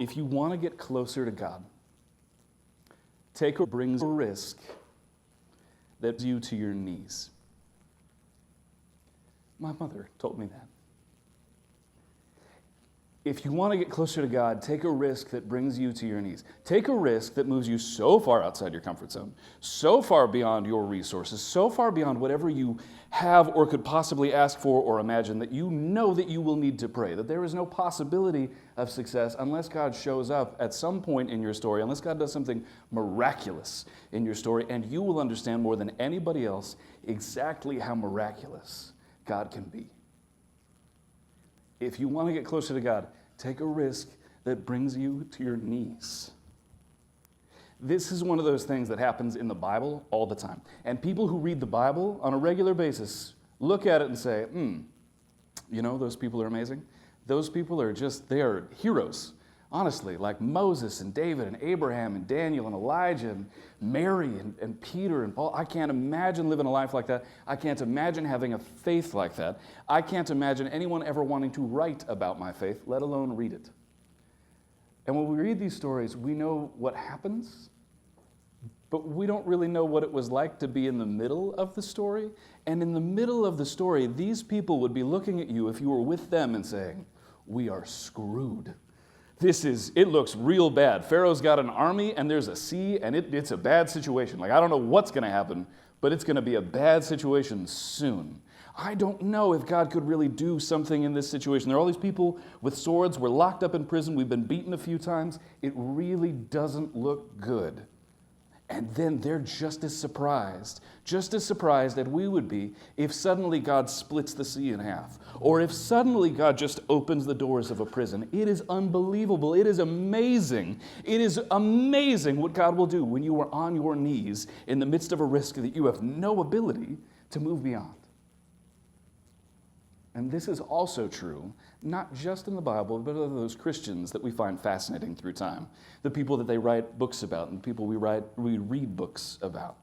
If you want to get closer to God, take or brings a risk that brings you to your knees. My mother told me that. If you want to get closer to God, take a risk that brings you to your knees. Take a risk that moves you so far outside your comfort zone, so far beyond your resources, so far beyond whatever you have or could possibly ask for or imagine, that you know that you will need to pray, that there is no possibility of success unless God shows up at some point in your story, unless God does something miraculous in your story, and you will understand more than anybody else exactly how miraculous God can be. If you want to get closer to God, take a risk that brings you to your knees. This is one of those things that happens in the Bible all the time. And people who read the Bible on a regular basis look at it and say, you know, those people are amazing. Those people are they are heroes. Honestly, like Moses and David and Abraham and Daniel and Elijah and Mary and Peter and Paul. I can't imagine living a life like that. I can't imagine having a faith like that. I can't imagine anyone ever wanting to write about my faith, let alone read it. And when we read these stories, we know what happens, but we don't really know what it was like to be in the middle of the story. And in the middle of the story, these people would be looking at you if you were with them and saying, "We are screwed. It looks real bad. Pharaoh's got an army and there's a sea and it's a bad situation. Like, I don't know what's going to happen, but it's going to be a bad situation soon. I don't know if God could really do something in this situation. There are all these people with swords. We're locked up in prison. We've been beaten a few times. It really doesn't look good." And then they're just as surprised as we would be if suddenly God splits the sea in half, or if suddenly God just opens the doors of a prison. It is unbelievable. It is amazing. It is amazing what God will do when you are on your knees in the midst of a risk that you have no ability to move beyond. And this is also true, not just in the Bible, but of those Christians that we find fascinating through time. The people that they write books about, and the people we read books about.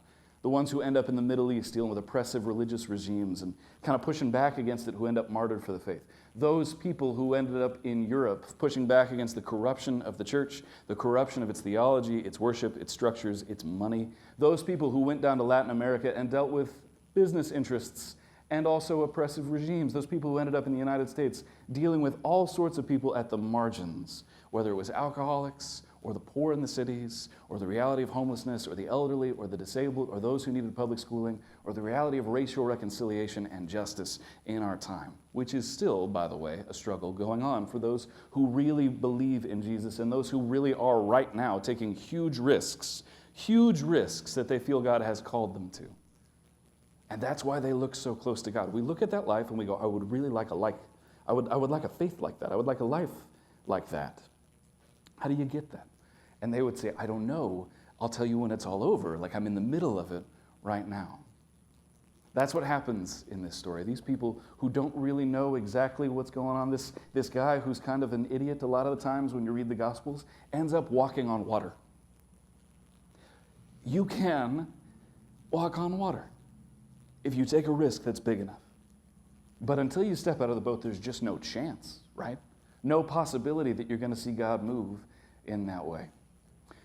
The ones who end up in the Middle East dealing with oppressive religious regimes and kind of pushing back against it, who end up martyred for the faith. Those people who ended up in Europe pushing back against the corruption of the church, the corruption of its theology, its worship, its structures, its money. Those people who went down to Latin America and dealt with business interests and also oppressive regimes. Those people who ended up in the United States dealing with all sorts of people at the margins, whether it was alcoholics or the poor in the cities, or the reality of homelessness, or the elderly, or the disabled, or those who needed public schooling, or the reality of racial reconciliation and justice in our time, which is still, by the way, a struggle going on for those who really believe in Jesus and those who really are right now taking huge risks that they feel God has called them to. And that's why they look so close to God. We look at that life and we go, I would really like I would like a faith like that. I would like a life like that. How do you get that? And they would say, I don't know. I'll tell you when it's all over. Like, I'm in the middle of it right now. That's what happens in this story. These people who don't really know exactly what's going on, this guy who's kind of an idiot a lot of the times when you read the Gospels, ends up walking on water. You can walk on water if you take a risk that's big enough. But until you step out of the boat, there's just no chance, right? No possibility that you're going to see God move in that way.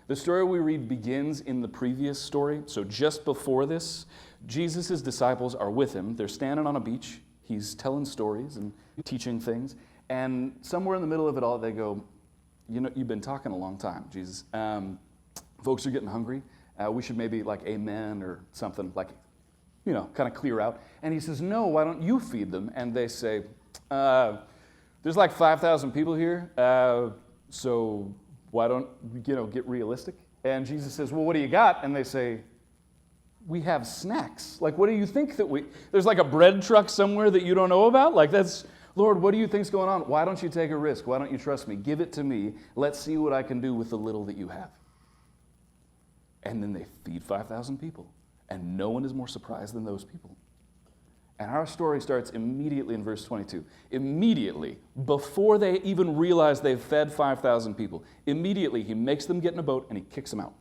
The story we read begins in the previous story. So just before this, Jesus' disciples are with him. They're standing on a beach. He's telling stories and teaching things. And somewhere in the middle of it all, they go, you know, you've been talking a long time, Jesus. Folks are getting hungry. We should maybe like amen or something, like, you know, kind of clear out. And he says, no, why don't you feed them? And they say, there's like 5,000 people here, so why don't, get realistic? And Jesus says, well, what do you got? And they say, we have snacks. Like, what do you think that there's like a bread truck somewhere that you don't know about? Like, Lord, what do you think's going on? Why don't you take a risk? Why don't you trust me? Give it to me. Let's see what I can do with the little that you have. And then they feed 5,000 people. And no one is more surprised than those people. And our story starts immediately in verse 22. Immediately, before they even realize they've fed 5,000 people, immediately he makes them get in a boat and he kicks them out.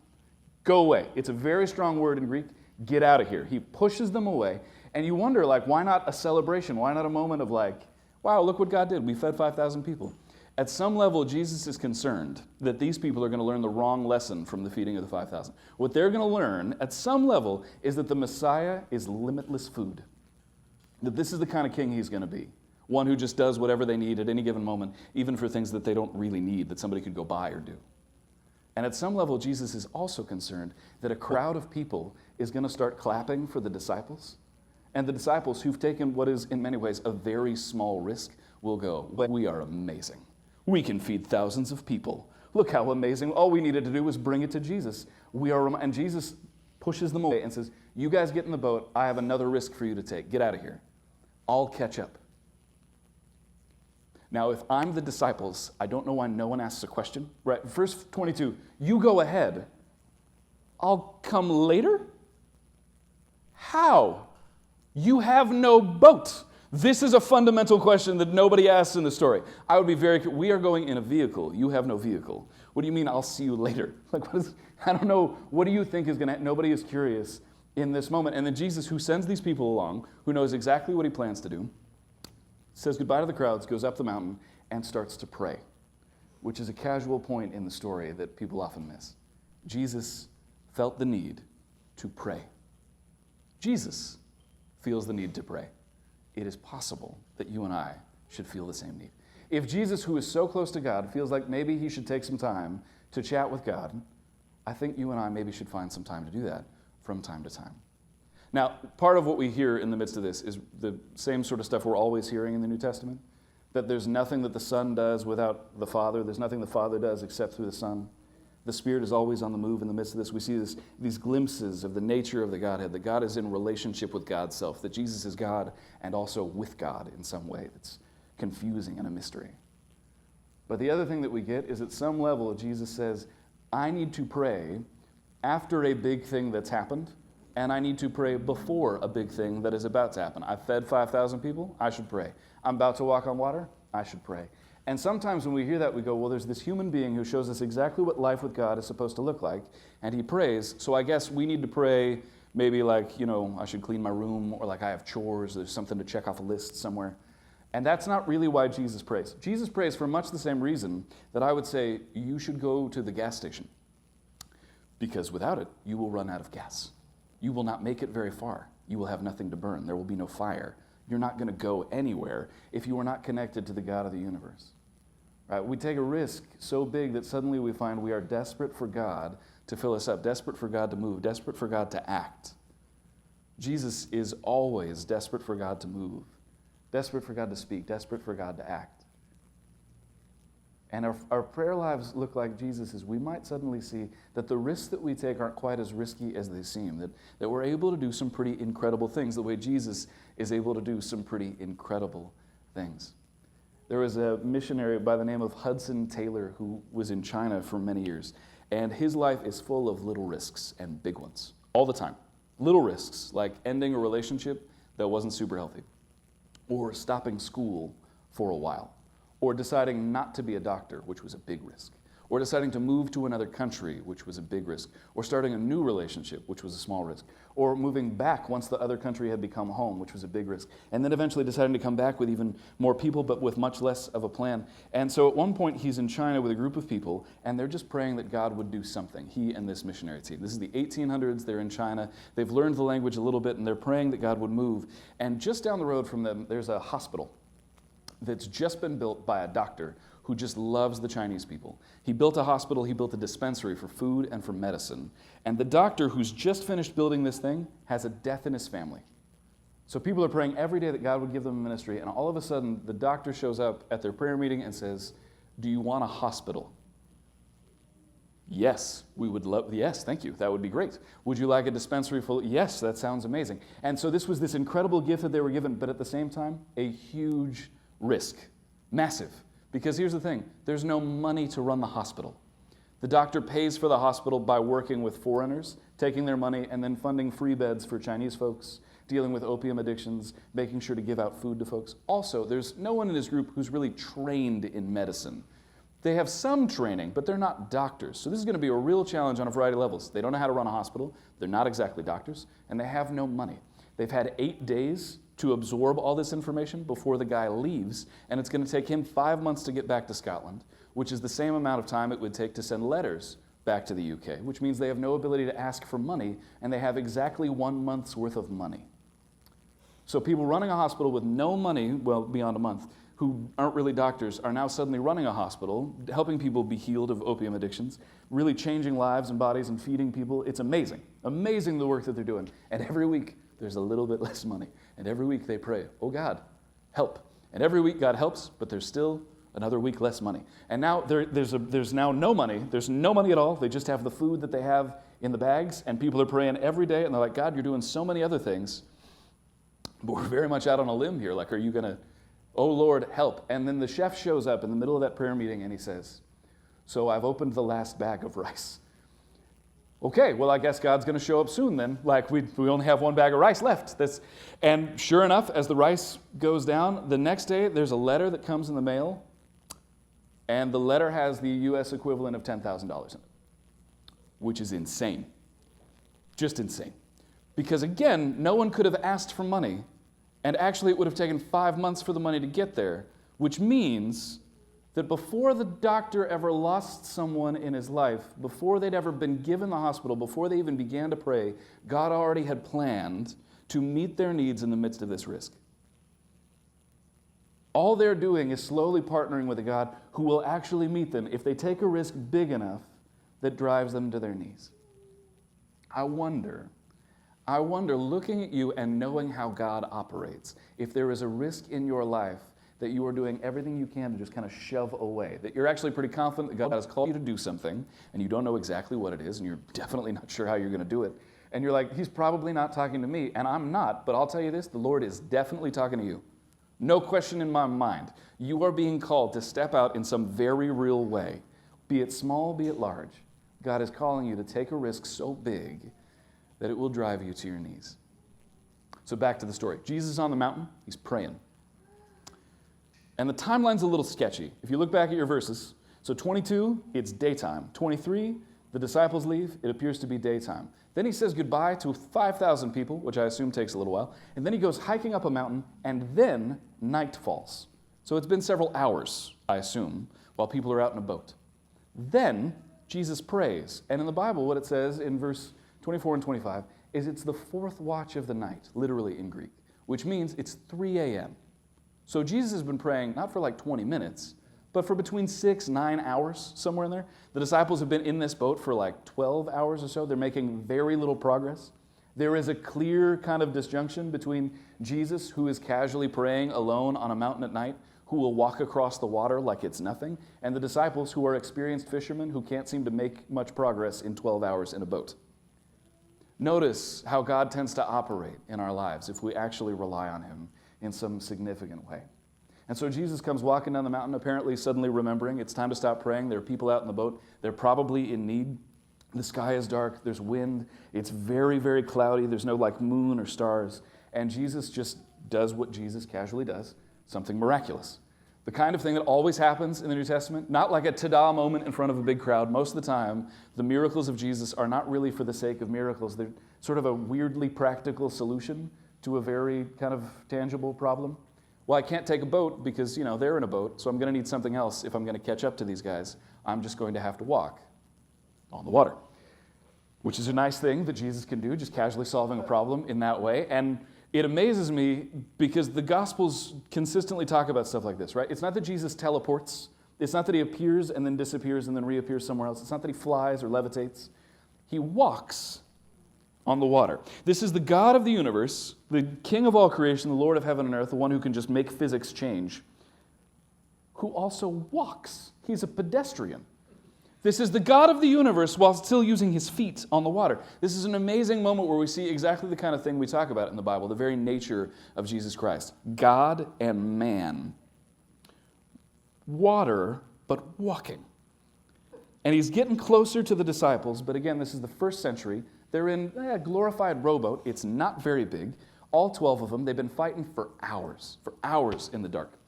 Go away. It's a very strong word in Greek. Get out of here. He pushes them away. And you wonder, like, why not a celebration? Why not a moment of like, wow, look what God did. We fed 5,000 people. At some level, Jesus is concerned that these people are going to learn the wrong lesson from the feeding of the 5,000. What they're going to learn at some level is that the Messiah is limitless food. That this is the kind of king he's going to be. One who just does whatever they need at any given moment, even for things that they don't really need, that somebody could go buy or do. And at some level, Jesus is also concerned that a crowd of people is going to start clapping for the disciples. And the disciples who've taken what is, in many ways, a very small risk will go, we are amazing. We can feed thousands of people. Look how amazing. All we needed to do was bring it to Jesus. And Jesus pushes them away and says, you guys get in the boat. I have another risk for you to take. Get out of here. I'll catch up. Now, if I'm the disciples, I don't know why no one asks a question. Right, verse 22, you go ahead. I'll come later? How? You have no boat. This is a fundamental question that nobody asks in the story. I would be we are going in a vehicle. You have no vehicle. What do you mean, I'll see you later? I don't know. What do you think is going to, nobody is curious in this moment. And then Jesus, who sends these people along, who knows exactly what he plans to do, says goodbye to the crowds, goes up the mountain, and starts to pray, which is a casual point in the story that people often miss. Jesus felt the need to pray. Jesus feels the need to pray. It is possible that you and I should feel the same need. If Jesus, who is so close to God, feels like maybe he should take some time to chat with God, I think you and I maybe should find some time to do that from time to time. Now, part of what we hear in the midst of this is the same sort of stuff we're always hearing in the New Testament, that there's nothing that the Son does without the Father. There's nothing the Father does except through the Son. The Spirit is always on the move in the midst of this. We see these glimpses of the nature of the Godhead, that God is in relationship with God's self, that Jesus is God and also with God in some way that's confusing and a mystery. But the other thing that we get is at some level, Jesus says, I need to pray after a big thing that's happened, and I need to pray before a big thing that is about to happen. I've fed 5,000 people, I should pray. I'm about to walk on water, I should pray. And sometimes when we hear that, we go, well, there's this human being who shows us exactly what life with God is supposed to look like, and he prays, so I guess we need to pray maybe like, I should clean my room, or like I have chores, there's something to check off a list somewhere. And that's not really why Jesus prays. Jesus prays for much the same reason that I would say you should go to the gas station, because without it, you will run out of gas. You will not make it very far. You will have nothing to burn. There will be no fire. You're not going to go anywhere if you are not connected to the God of the universe. Right? We take a risk so big that suddenly we find we are desperate for God to fill us up, desperate for God to move, desperate for God to act. Jesus is always desperate for God to move, desperate for God to speak, desperate for God to act. And our prayer lives look like Jesus's. We might suddenly see that the risks that we take aren't quite as risky as they seem, that we're able to do some pretty incredible things the way Jesus is able to do some pretty incredible things. There was a missionary by the name of Hudson Taylor who was in China for many years, and his life is full of little risks and big ones, all the time. Little risks, like ending a relationship that wasn't super healthy, or stopping school for a while, or deciding not to be a doctor, which was a big risk, or deciding to move to another country, which was a big risk, or starting a new relationship, which was a small risk, or moving back once the other country had become home, which was a big risk, and then eventually deciding to come back with even more people, but with much less of a plan. And so at one point, he's in China with a group of people, and they're just praying that God would do something, he and this missionary team. This is the 1800s, they're in China, they've learned the language a little bit, and they're praying that God would move. And just down the road from them, there's a hospital that's just been built by a doctor who just loves the Chinese people. He built a hospital, he built a dispensary for food and for medicine. And the doctor who's just finished building this thing has a death in his family. So people are praying every day that God would give them a ministry, and all of a sudden the doctor shows up at their prayer meeting and says, do you want a hospital? Yes, we would love, yes, thank you, that would be great. Would you like a dispensary full? Yes, that sounds amazing. And so this was this incredible gift that they were given, but at the same time, a huge risk, massive. Because here's the thing, there's no money to run the hospital. The doctor pays for the hospital by working with foreigners, taking their money and then funding free beds for Chinese folks, dealing with opium addictions, making sure to give out food to folks. Also, there's no one in his group who's really trained in medicine. They have some training, but they're not doctors. So this is going to be a real challenge on a variety of levels. They don't know how to run a hospital, they're not exactly doctors, and they have no money. They've had 8 days to absorb all this information before the guy leaves, and it's going to take him 5 months to get back to Scotland, which is the same amount of time it would take to send letters back to the UK, which means they have no ability to ask for money, and they have exactly 1 month's worth of money. So people running a hospital with no money, well, beyond a month, who aren't really doctors, are now suddenly running a hospital, helping people be healed of opium addictions, really changing lives and bodies and feeding people. It's amazing. Amazing the work that they're doing. And every week, there's a little bit less money. And every week they pray, oh God, help. And every week God helps, but there's still another week less money. And now there's now no money. There's no money at all. They just have the food that they have in the bags, and people are praying every day, and they're like, God, you're doing so many other things, but we're very much out on a limb here. Like, are you going to, oh Lord, help. And then the chef shows up in the middle of that prayer meeting, and he says, so I've opened the last bag of rice. Okay, well, I guess God's going to show up soon then. Like, we only have 1 bag of rice left. And sure enough, as the rice goes down, the next day there's a letter that comes in the mail, and the letter has the U.S. equivalent of $10,000 in it, which is insane. Just insane. Because again, no one could have asked for money, and actually it would have taken 5 months for the money to get there, which means that before the doctor ever lost someone in his life, before they'd ever been given the hospital, before they even began to pray, God already had planned to meet their needs in the midst of this risk. All they're doing is slowly partnering with a God who will actually meet them if they take a risk big enough that drives them to their knees. I wonder, looking at you and knowing how God operates, if there is a risk in your life that you are doing everything you can to just kind of shove away, that you're actually pretty confident that God has called you to do something, and you don't know exactly what it is, and you're definitely not sure how you're going to do it, and you're like, he's probably not talking to me, and I'm not, but I'll tell you this, the Lord is definitely talking to you. No question in my mind. You are being called to step out in some very real way, be it small, be it large. God is calling you to take a risk so big that it will drive you to your knees. So back to the story. Jesus is on the mountain. He's praying. And the timeline's a little sketchy. If you look back at your verses, so 22, it's daytime. 23, the disciples leave. It appears to be daytime. Then he says goodbye to 5,000 people, which I assume takes a little while. And then he goes hiking up a mountain, and then night falls. So it's been several hours, I assume, while people are out in a boat. Then Jesus prays. And in the Bible, what it says in verse 24 and 25 is it's the 4th watch of the night, literally in Greek, which means it's 3 a.m. So Jesus has been praying not for like 20 minutes, but for between 6, 9 hours, somewhere in there. The disciples have been in this boat for like 12 hours or so. They're making very little progress. There is a clear kind of disjunction between Jesus, who is casually praying alone on a mountain at night, who will walk across the water like it's nothing, and the disciples, who are experienced fishermen who can't seem to make much progress in 12 hours in a boat. Notice how God tends to operate in our lives if we actually rely on him in some significant way. And so Jesus comes walking down the mountain, apparently suddenly remembering it's time to stop praying. There are people out in the boat. They're probably in need. The sky is dark. There's wind. It's very, very cloudy. There's no like moon or stars. And Jesus just does what Jesus casually does, something miraculous. The kind of thing that always happens in the New Testament, not like a ta-da moment in front of a big crowd. Most of the time, the miracles of Jesus are not really for the sake of miracles. They're sort of a weirdly practical solution to a very kind of tangible problem. Well, I can't take a boat because, they're in a boat, so I'm going to need something else if I'm going to catch up to these guys. I'm just going to have to walk on the water, which is a nice thing that Jesus can do, just casually solving a problem in that way. And it amazes me because the Gospels consistently talk about stuff like this, right? It's not that Jesus teleports. It's not that he appears and then disappears and then reappears somewhere else. It's not that he flies or levitates. He walks on the water. This is the God of the universe, the King of all creation, the Lord of heaven and earth, the one who can just make physics change, who also walks. He's a pedestrian. This is the God of the universe while still using his feet on the water. This is an amazing moment where we see exactly the kind of thing we talk about in the Bible, the very nature of Jesus Christ. God and man. Water, but walking. And he's getting closer to the disciples, but again, this is the 1st century. They're in a glorified rowboat. It's not very big. All 12 of them, they've been fighting for hours in the dark.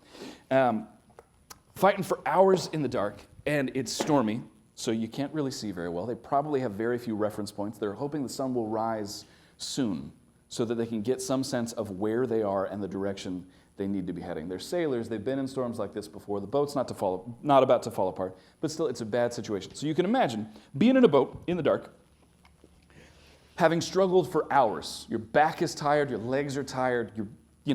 Fighting for hours in the dark, and it's stormy, so you can't really see very well. They probably have very few reference points. They're hoping the sun will rise soon so that they can get some sense of where they are and the direction they need to be heading. They're sailors. They've been in storms like this before. The boat's not about to fall apart, but still it's a bad situation. So you can imagine being in a boat in the dark, having struggled for hours. Your back is tired, your legs are tired, you're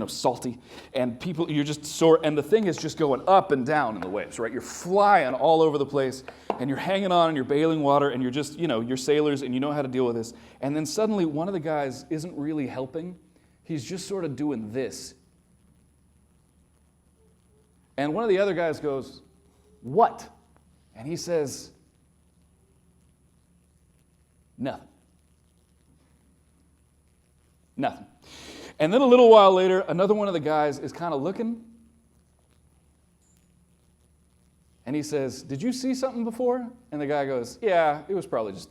salty, and you're just sore, and the thing is just going up and down in the waves, right? You're flying all over the place, and you're hanging on, and you're bailing water, and you're just, you're sailors, and you know how to deal with this. And then suddenly one of the guys isn't really helping. He's just sort of doing this. And one of the other guys goes, "What?" And he says, "Nothing. Nothing." And then a little while later, another one of the guys is kind of looking. And he says, "Did you see something before?" And the guy goes, "Yeah, it was probably just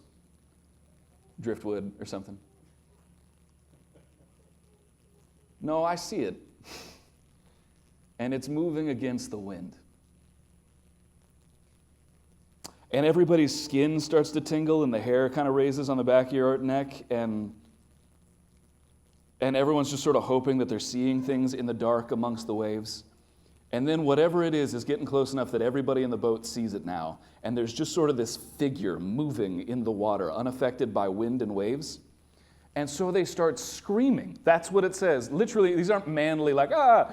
driftwood or something." "No, I see it. And it's moving against the wind." And everybody's skin starts to tingle and the hair kind of raises on the back of your neck, and everyone's just sort of hoping that they're seeing things in the dark amongst the waves. And then whatever it is getting close enough that everybody in the boat sees it now. And there's just sort of this figure moving in the water, unaffected by wind and waves. And so they start screaming. That's what it says. Literally, these aren't manly like, "Ah!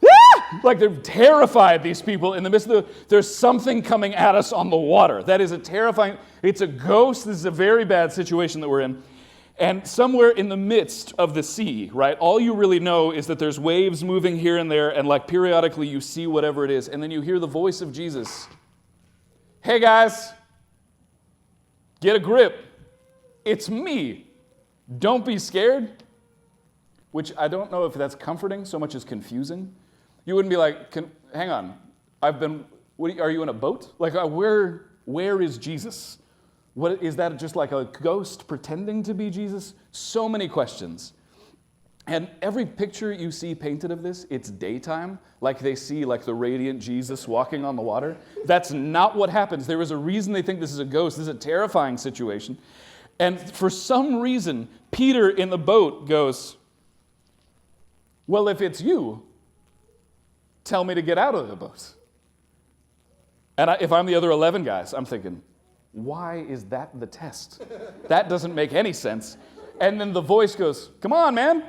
Ah!" Like they're terrified, these people, in the midst of there's something coming at us on the water. That is a terrifying, it's a ghost. This is a very bad situation that we're in. And somewhere in the midst of the sea, right, all you really know is that there's waves moving here and there, and like periodically you see whatever it is, and then you hear the voice of Jesus. "Hey guys, get a grip. It's me. Don't be scared." Which I don't know if that's comforting so much as confusing. You wouldn't be like, "Hang on, are you in a boat? Like, where is Jesus? What is that, just like a ghost pretending to be Jesus?" So many questions. And every picture you see painted of this, it's daytime, like they see like the radiant Jesus walking on the water. That's not what happens. There is a reason they think this is a ghost. This is a terrifying situation. And for some reason, Peter in the boat goes, "Well, if it's you, tell me to get out of the boat." And if I'm the other 11 guys, I'm thinking, why is that the test? That doesn't make any sense. And then the voice goes, "Come on, man."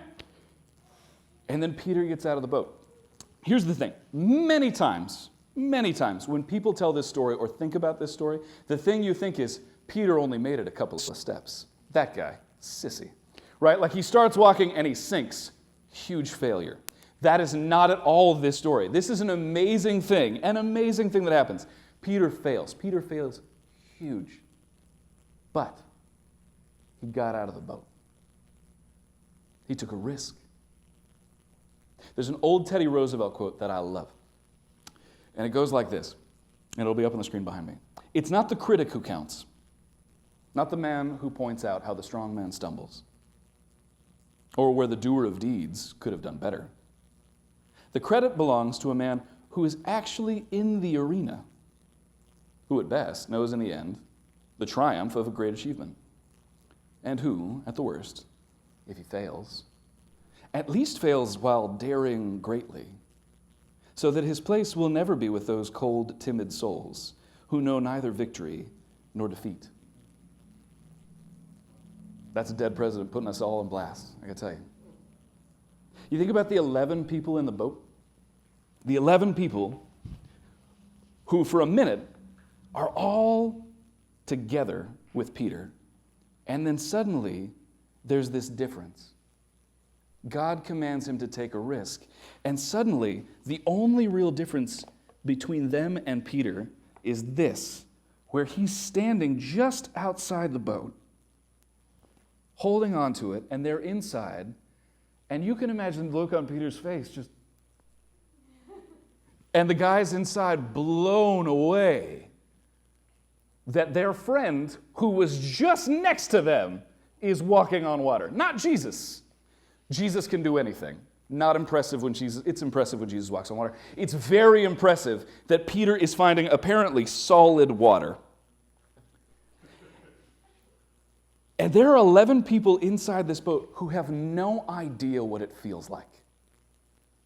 And then Peter gets out of the boat. Here's the thing. Many times, when people tell this story or think about this story, the thing you think is, Peter only made it a couple of steps. That guy, sissy. Right? Like he starts walking and he sinks. Huge failure. That is not at all this story. This is an amazing thing that happens. Peter fails. Peter fails huge. But he got out of the boat. He took a risk. There's an old Teddy Roosevelt quote that I love. And it goes like this. And it'll be up on the screen behind me. "It's not the critic who counts. Not the man who points out how the strong man stumbles. Or where the doer of deeds could have done better. The credit belongs to a man who is actually in the arena, who at best knows in the end the triumph of a great achievement, and who, at the worst, if he fails, at least fails while daring greatly, so that his place will never be with those cold, timid souls who know neither victory nor defeat." That's a dead president putting us all on blast, I gotta tell you. You think about the 11 people in the boat? The 11 people who, for a minute, are all together with Peter, and then suddenly there's this difference. God commands him to take a risk, and suddenly the only real difference between them and Peter is this, where he's standing just outside the boat, holding onto it, and they're inside, and you can imagine the look on Peter's face, just, and the guys inside blown away that their friend, who was just next to them, is walking on water. Not Jesus. Jesus can do anything. Not impressive when Jesus, it's impressive when Jesus walks on water. It's very impressive that Peter is finding apparently solid water. And there are 11 people inside this boat who have no idea what it feels like.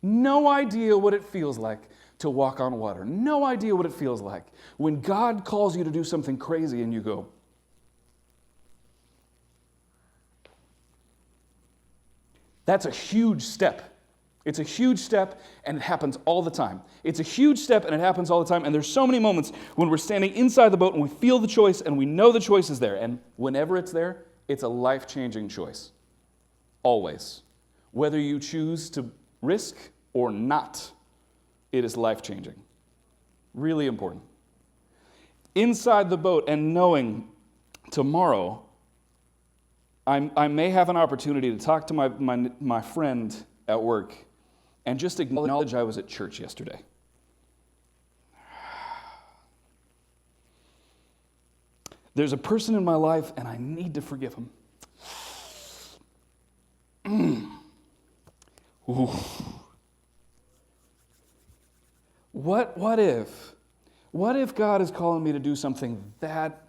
No idea what it feels like to walk on water. No idea what it feels like when God calls you to do something crazy and you go, that's a huge step. It's a huge step, and it happens all the time. It's a huge step, and it happens all the time. And there's so many moments when we're standing inside the boat, and we feel the choice, and we know the choice is there. And whenever it's there, it's a life-changing choice. Always. Whether you choose to risk or not, it is life-changing. Really important. Inside the boat and knowing tomorrow, I may have an opportunity to talk to my friend at work and just acknowledge I was at church yesterday. There's a person in my life and I need to forgive him. What if God is calling me to do something that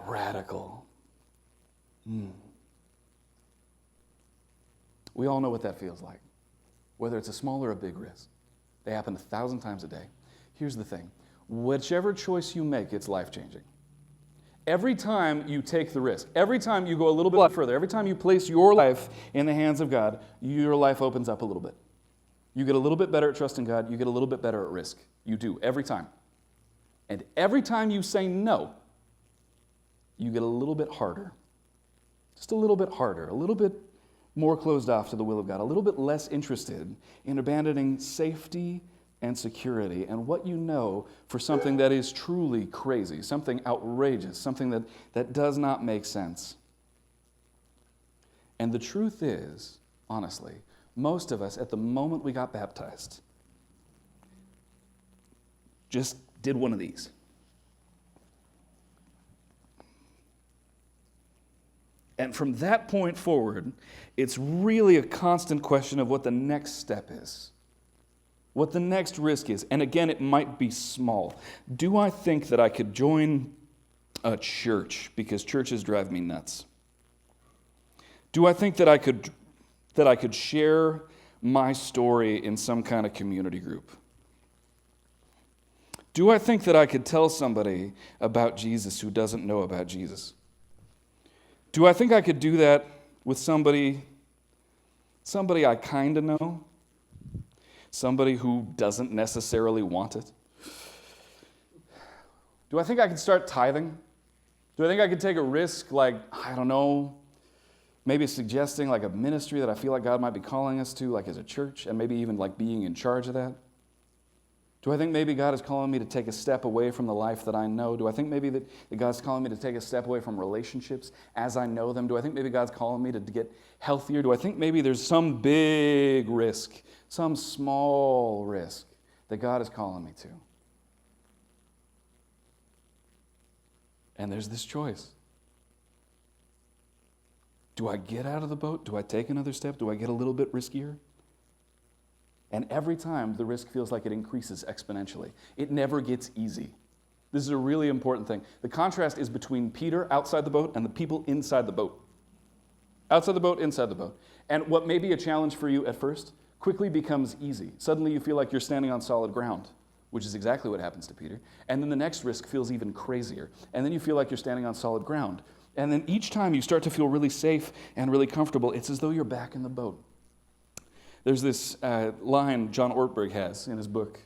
radical? We all know what that feels like, whether it's a small or a big risk. They happen 1,000 times a day. Here's the thing. Whichever choice you make, it's life-changing. Every time you take the risk, every time you go a little bit further, every time you place your life in the hands of God, your life opens up a little bit. You get a little bit better at trusting God. You get a little bit better at risk. You do, every time. And every time you say no, you get a little bit harder. Just a little bit harder, a little bit more closed off to the will of God, a little bit less interested in abandoning safety and security and what you know for something that is truly crazy, something outrageous, something that does not make sense. And the truth is, honestly, most of us, at the moment we got baptized, just did one of these. And from that point forward, it's really a constant question of what the next step is, what the next risk is. And again, it might be small. Do I think that I could join a church because churches drive me nuts? Do I think that I could share my story in some kind of community group? Do I think that I could tell somebody about Jesus who doesn't know about Jesus? Do I think I could do that with somebody I kind of know? Somebody who doesn't necessarily want it? Do I think I could start tithing? Do I think I could take a risk like, I don't know, maybe suggesting like a ministry that I feel like God might be calling us to, like as a church, and maybe even like being in charge of that? Do I think maybe God is calling me to take a step away from the life that I know? Do I think maybe that God's calling me to take a step away from relationships as I know them? Do I think maybe God's calling me to get healthier? Do I think maybe there's some big risk, some small risk that God is calling me to? And there's this choice. Do I get out of the boat? Do I take another step? Do I get a little bit riskier? And every time, the risk feels like it increases exponentially. It never gets easy. This is a really important thing. The contrast is between Peter outside the boat and the people inside the boat. Outside the boat, inside the boat. And what may be a challenge for you at first quickly becomes easy. Suddenly you feel like you're standing on solid ground, which is exactly what happens to Peter. And then the next risk feels even crazier. And then you feel like you're standing on solid ground. And then each time you start to feel really safe and really comfortable, it's as though you're back in the boat. There's this line John Ortberg has in his book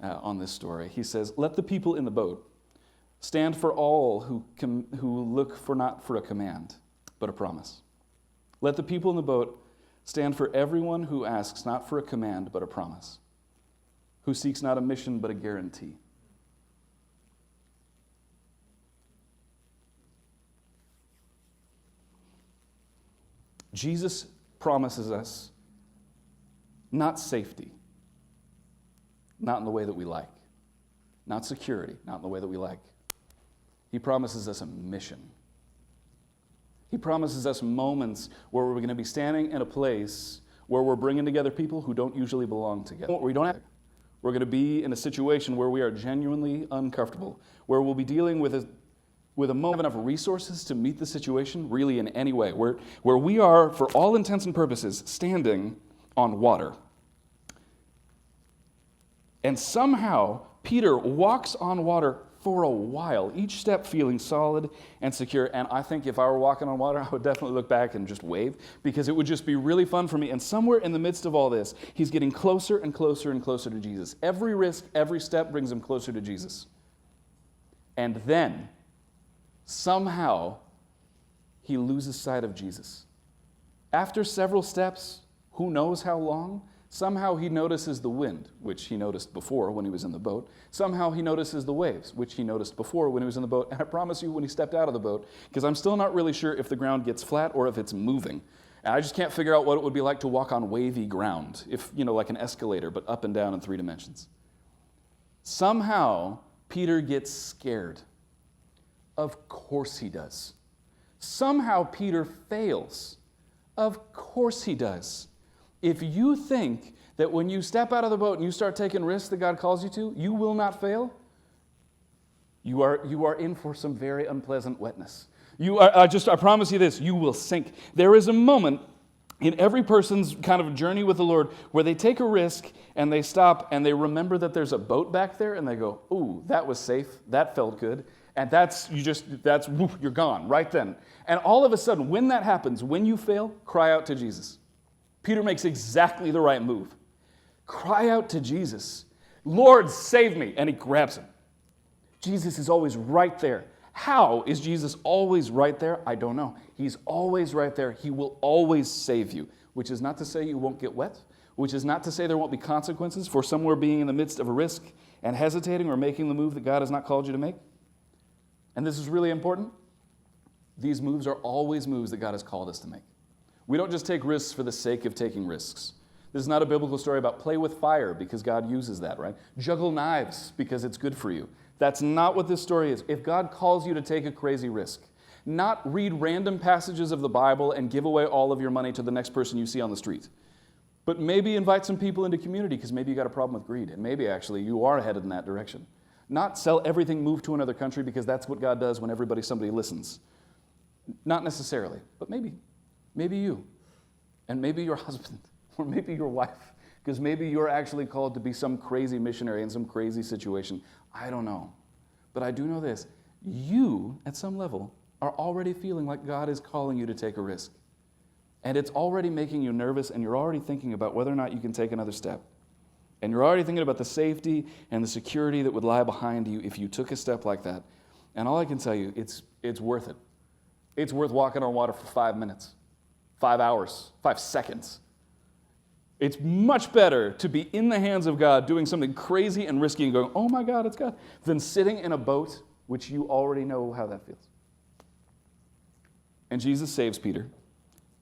on this story. He says, "Let the people in the boat stand for all who look for not for a command, but a promise. Let the people in the boat stand for everyone who asks not for a command, but a promise, who seeks not a mission, but a guarantee." Jesus promises us not safety, not in the way that we like, not security, not in the way that we like. He promises us a mission. He promises us moments where we're going to be standing in a place where we're bringing together people who don't usually belong together. We're going to be in a situation where we are genuinely uncomfortable, where we'll be dealing with with a moment of resources to meet the situation really in any way, where we are, for all intents and purposes, standing on water. And somehow, Peter walks on water for a while, each step feeling solid and secure. And I think if I were walking on water, I would definitely look back and just wave, because it would just be really fun for me. And somewhere in the midst of all this, he's getting closer and closer and closer to Jesus. Every risk, every step brings him closer to Jesus. And then, somehow, he loses sight of Jesus. After several steps, who knows how long, somehow he notices the wind, which he noticed before when he was in the boat. Somehow he notices the waves, which he noticed before when he was in the boat. And I promise you, when he stepped out of the boat, because I'm still not really sure if the ground gets flat or if it's moving. And I just can't figure out what it would be like to walk on wavy ground, if, like an escalator, but up and down in 3 dimensions. Somehow, Peter gets scared. Of course he does. Somehow Peter fails. Of course he does. If you think that when you step out of the boat and you start taking risks that God calls you to, you will not fail, you are in for some very unpleasant wetness. I promise you this, you will sink. There is a moment in every person's kind of journey with the Lord where they take a risk and they stop and they remember that there's a boat back there and they go, ooh, that was safe, that felt good. And you're gone right then. And all of a sudden, when that happens, when you fail, cry out to Jesus. Peter makes exactly the right move. Cry out to Jesus. Lord, save me. And he grabs him. Jesus is always right there. How is Jesus always right there? I don't know. He's always right there. He will always save you, which is not to say you won't get wet, which is not to say there won't be consequences for somewhere being in the midst of a risk and hesitating or making the move that God has not called you to make. And this is really important. These moves are always moves that God has called us to make. We don't just take risks for the sake of taking risks. This is not a biblical story about play with fire because God uses that, right? Juggle knives because it's good for you. That's not what this story is. If God calls you to take a crazy risk, not read random passages of the Bible and give away all of your money to the next person you see on the street, but maybe invite some people into community because maybe you got a problem with greed, and maybe actually you are headed in that direction. Not sell everything, move to another country because that's what God does when somebody listens. Not necessarily, but maybe you, and maybe your husband, or maybe your wife, because maybe you're actually called to be some crazy missionary in some crazy situation. I don't know. But I do know this. You, at some level, are already feeling like God is calling you to take a risk. And it's already making you nervous, and you're already thinking about whether or not you can take another step. And you're already thinking about the safety and the security that would lie behind you if you took a step like that. And all I can tell you, it's worth it. It's worth walking on water for 5 minutes, 5 hours, 5 seconds. It's much better to be in the hands of God doing something crazy and risky and going, oh my God, it's God, than sitting in a boat, which you already know how that feels. And Jesus saves Peter,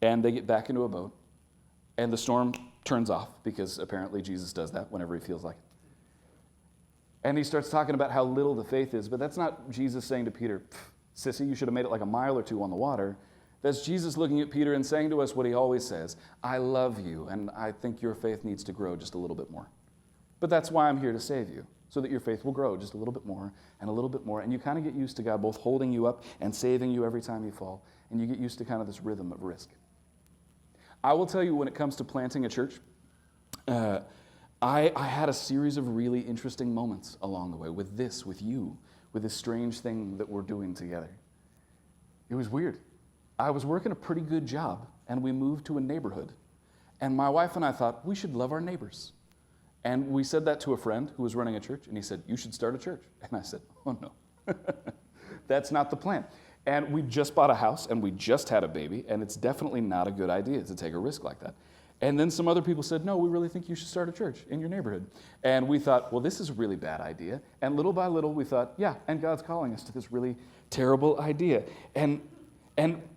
and they get back into a boat, and the storm turns off, because apparently Jesus does that whenever he feels like it. And he starts talking about how little the faith is, but that's not Jesus saying to Peter, sissy, you should have made it like a mile or 2 on the water. That's Jesus looking at Peter and saying to us what he always says, I love you, and I think your faith needs to grow just a little bit more. But that's why I'm here to save you, so that your faith will grow just a little bit more and a little bit more, and you kind of get used to God both holding you up and saving you every time you fall, and you get used to kind of this rhythm of risk. I will tell you, when it comes to planting a church, I had a series of really interesting moments along the way with this strange thing that we're doing together. It was weird. I was working a pretty good job, and we moved to a neighborhood. And my wife and I thought, we should love our neighbors. And we said that to a friend who was running a church, and he said, you should start a church. And I said, oh no, that's not the plan. And we just bought a house, and we just had a baby, and it's definitely not a good idea to take a risk like that. And then some other people said, no, we really think you should start a church in your neighborhood. And we thought, well, this is a really bad idea. And little by little, we thought, yeah, and God's calling us to this really terrible idea. And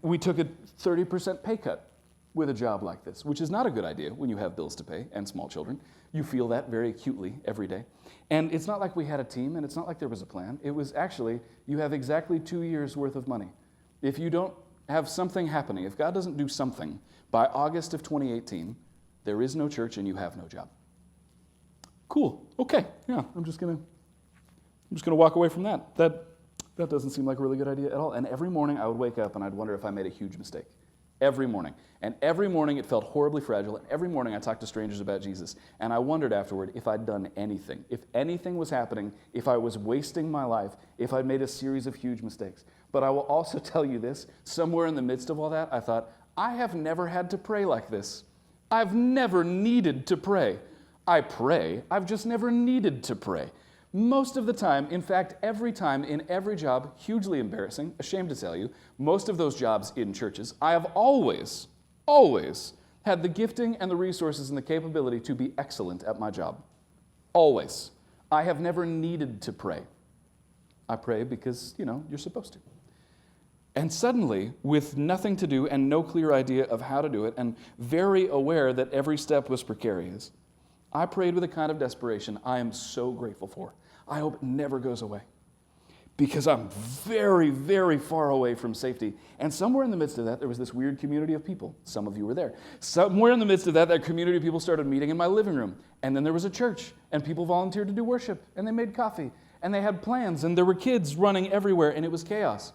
we took a 30% pay cut with a job like this, which is not a good idea when you have bills to pay and small children. You feel that very acutely every day. And it's not like we had a team, and it's not like there was a plan. It was actually, you have exactly 2 years worth of money. If you don't have something happening, if God doesn't do something by August of 2018, there is no church and you have no job. Cool. Okay. Yeah, I'm just gonna walk away from that. that doesn't seem like a really good idea at all. And every morning I would wake up and I'd wonder if I made a huge mistake. Every morning. And every morning it felt horribly fragile. And every morning I talked to strangers about Jesus. And I wondered afterward if I'd done anything, if anything was happening, if I was wasting my life, if I'd made a series of huge mistakes. But I will also tell you this, somewhere in the midst of all that, I thought, I have never had to pray like this. I've never needed to pray. I pray, I've just never needed to pray. Most of the time, in fact, every time, in every job, hugely embarrassing, ashamed to tell you, most of those jobs in churches, I have always had the gifting and the resources and the capability to be excellent at my job. Always. I have never needed to pray. I pray because, you're supposed to. And suddenly, with nothing to do and no clear idea of how to do it, and very aware that every step was precarious, I prayed with a kind of desperation I am so grateful for. I hope it never goes away. Because I'm very, very far away from safety. And somewhere in the midst of that, there was this weird community of people. Some of you were there. Somewhere in the midst of that community of people started meeting in my living room. And then there was a church, and people volunteered to do worship, and they made coffee, and they had plans, and there were kids running everywhere, and it was chaos.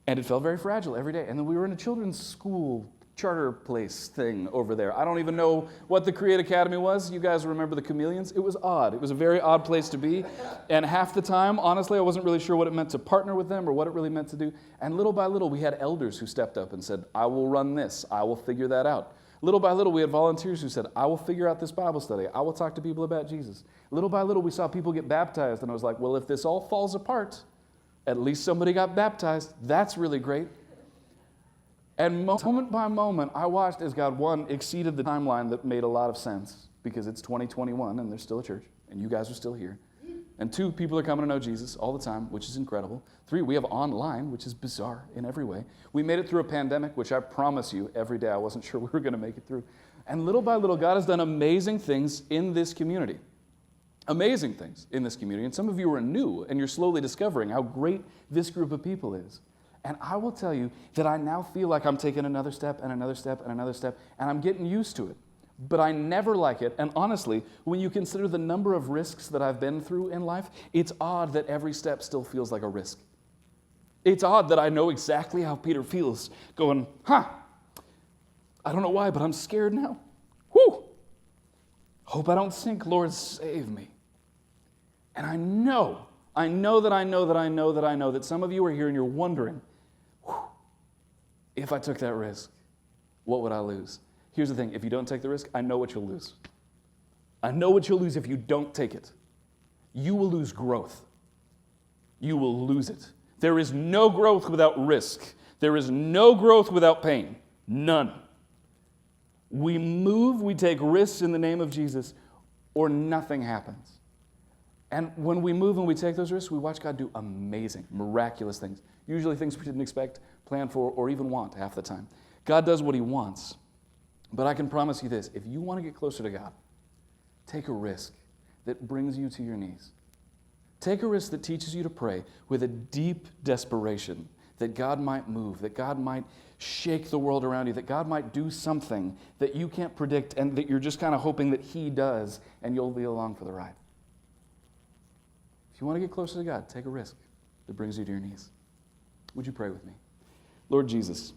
And it felt very fragile every day. And then we were in a children's school charter place thing over there. I don't even know what the Create Academy was. You guys remember the Chameleons? It was odd. It was a very odd place to be. And half the time, honestly, I wasn't really sure what it meant to partner with them or what it really meant to do. And little by little, we had elders who stepped up and said, I will run this. I will figure that out. Little by little, we had volunteers who said, I will figure out this Bible study. I will talk to people about Jesus. Little by little, we saw people get baptized. And I was like, well, if this all falls apart, at least somebody got baptized. That's really great. And moment by moment, I watched as God, one, exceeded the timeline that made a lot of sense because it's 2021 and there's still a church and you guys are still here. And two, people are coming to know Jesus all the time, which is incredible. Three, we have online, which is bizarre in every way. We made it through a pandemic, which I promise you, every day I wasn't sure we were going to make it through. And little by little, God has done amazing things in this community. Amazing things in this community. And some of you are new and you're slowly discovering how great this group of people is. And I will tell you that I now feel like I'm taking another step and another step and another step, and I'm getting used to it. But I never like it. And honestly, when you consider the number of risks that I've been through in life, it's odd that every step still feels like a risk. It's odd that I know exactly how Peter feels, going, I don't know why, but I'm scared now. Whew! Hope I don't sink, Lord, save me. And I know that some of you are here and you're wondering, if I took that risk, what would I lose? Here's the thing, if you don't take the risk, I know what you'll lose. I know what you'll lose if you don't take it. You will lose growth. You will lose it. There is no growth without risk. There is no growth without pain. None. We move, we take risks in the name of Jesus, or nothing happens. And when we move and we take those risks, we watch God do amazing, miraculous things. Usually things we didn't expect, plan for, or even want half the time. God does what he wants. But I can promise you this, if you want to get closer to God, take a risk that brings you to your knees. Take a risk that teaches you to pray with a deep desperation that God might move, that God might shake the world around you, that God might do something that you can't predict and that you're just kind of hoping that he does and you'll be along for the ride. If you want to get closer to God, take a risk that brings you to your knees. Would you pray with me? Lord Jesus,